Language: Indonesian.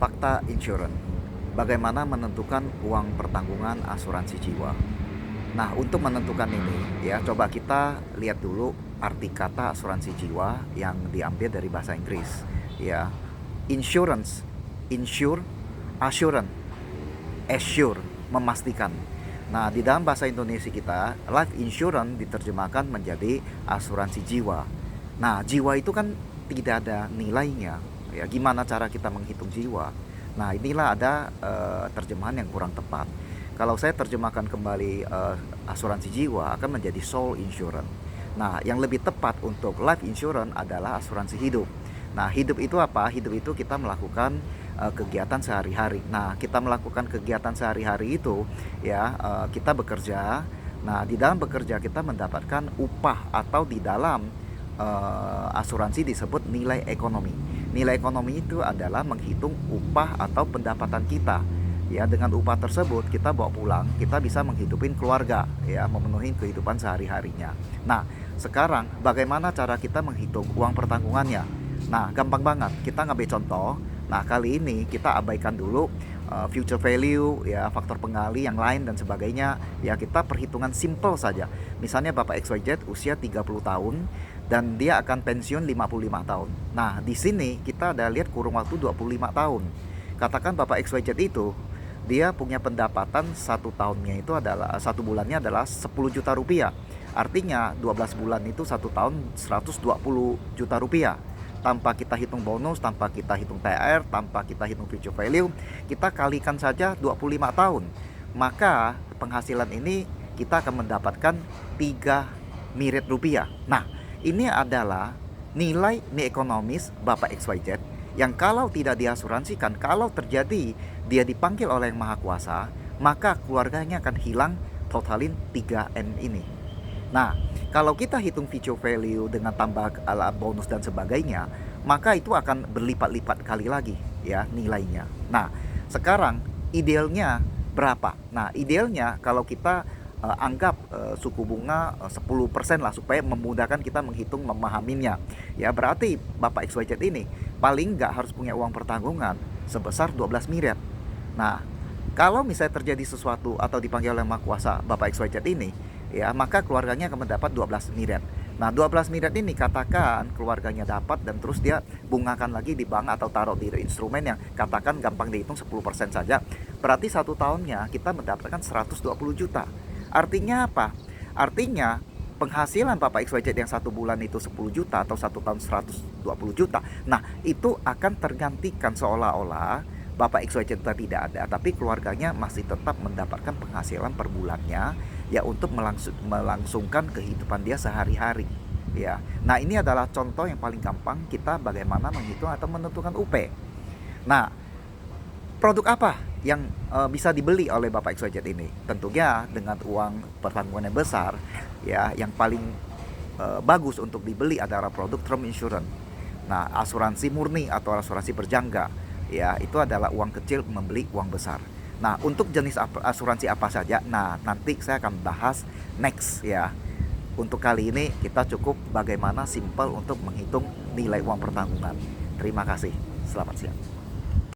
Fakta insurance. Bagaimana menentukan uang pertanggungan asuransi jiwa? Nah, untuk menentukan ini ya, coba kita lihat dulu arti kata asuransi jiwa yang diambil dari bahasa Inggris ya. Insurance, insure, assurance, assure, memastikan. Nah, di dalam bahasa Indonesia kita, life insurance diterjemahkan menjadi asuransi jiwa. Nah, jiwa itu kan tidak ada nilainya. Ya, gimana cara kita menghitung jiwa? Nah, inilah ada terjemahan yang kurang tepat. Kalau saya terjemahkan kembali asuransi jiwa akan menjadi soul insurance. Nah, yang lebih tepat untuk life insurance adalah asuransi hidup. Nah, hidup itu apa? Hidup itu kita melakukan kegiatan sehari-hari. Nah, kita melakukan kegiatan sehari-hari itu ya, kita bekerja. Nah, di dalam bekerja kita mendapatkan upah atau di dalam asuransi disebut nilai ekonomi. Nilai ekonomi itu adalah menghitung upah atau pendapatan kita. Ya, dengan upah tersebut kita bawa pulang, kita bisa menghidupin keluarga, ya, memenuhi kehidupan sehari-harinya. Nah, sekarang bagaimana cara kita menghitung uang pertanggungannya? Nah, gampang banget. Kita ngambil contoh. Nah, kali ini kita abaikan dulu future value, ya, faktor pengali yang lain dan sebagainya. Ya, kita perhitungan simple saja. Misalnya Bapak XYZ usia 30 tahun dan dia akan pensiun 55 tahun. Nah, di sini kita ada lihat kurun waktu 25 tahun. Katakan Bapak XYZ itu dia punya pendapatan satu tahunnya itu adalah satu bulannya adalah 10 juta rupiah. Artinya 12 bulan itu satu tahun 120 juta rupiah. Tanpa kita hitung bonus, tanpa kita hitung TR, tanpa kita hitung future value, kita kalikan saja 25 tahun. Maka penghasilan ini kita akan mendapatkan 3 miliar rupiah. Nah, ini adalah nilai ekonomis Bapak XYZ yang kalau tidak diasuransikan, kalau terjadi dia dipanggil oleh yang Maha Kuasa, maka keluarganya akan hilang totalin 3M ini. Nah, kalau kita hitung future value dengan tambah bonus dan sebagainya, maka itu akan berlipat-lipat kali lagi ya nilainya. Nah, sekarang idealnya berapa? Nah, idealnya kalau kita anggap suku bunga 10% lah supaya memudahkan kita menghitung memahaminya. Ya, berarti Bapak XYZ ini paling nggak harus punya uang pertanggungan sebesar 12 miliar. Nah, kalau misalnya terjadi sesuatu atau dipanggil oleh Maha Kuasa Bapak XYZ ini, ya, maka keluarganya akan mendapat 12 miliar. Nah, 12 miliar ini katakan keluarganya dapat dan terus dia bungakan lagi di bank atau taruh di instrumen yang katakan gampang dihitung 10% saja. Berarti satu tahunnya kita mendapatkan 120 juta. Artinya apa? Artinya penghasilan Bapak XYZ yang satu bulan itu 10 juta atau satu tahun 120 juta. Nah, itu akan tergantikan seolah-olah Bapak XYZ tidak ada, tapi keluarganya masih tetap mendapatkan penghasilan per bulannya ya untuk melangsungkan kehidupan dia sehari-hari ya. Nah, ini adalah contoh yang paling gampang kita bagaimana menghitung atau menentukan UP. Nah, produk apa yang bisa dibeli oleh Bapak XYZ ini? Tentunya dengan uang pertanggungan yang besar ya, yang paling bagus untuk dibeli adalah produk term insurance. Nah, asuransi murni atau asuransi berjangka ya, itu adalah uang kecil membeli uang besar. Nah, untuk jenis asuransi apa saja, nah nanti saya akan bahas next ya. Untuk kali ini kita cukup bagaimana simple untuk menghitung nilai uang pertanggungan. Terima kasih, selamat siang.